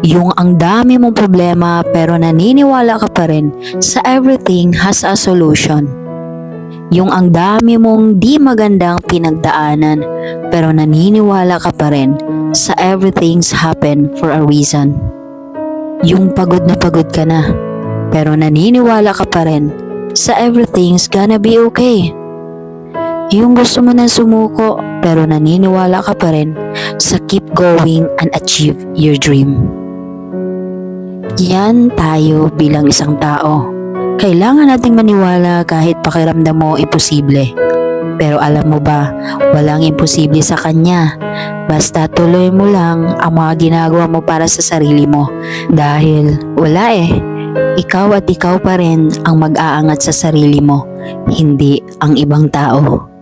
Yung ang dami mong problema pero naniniwala ka pa rin sa everything has a solution. Yung ang dami mong di magandang pinagdaanan pero naniniwala ka pa rin sa everything's happen for a reason. Yung pagod ka na pero naniniwala ka pa rin sa everything's gonna be okay. Yung gusto mo na sumuko pero naniniwala ka pa rin sa keep going and achieve your dream. Yan tayo bilang isang tao. Kailangan nating maniwala kahit pakiramdam mo imposible. Pero alam mo ba, walang imposible sa Kanya. Basta tuloy mo lang ang mga ginagawa mo para sa sarili mo. Dahil wala ikaw at ikaw pa rin ang mag-aangat sa sarili mo, hindi ang ibang tao.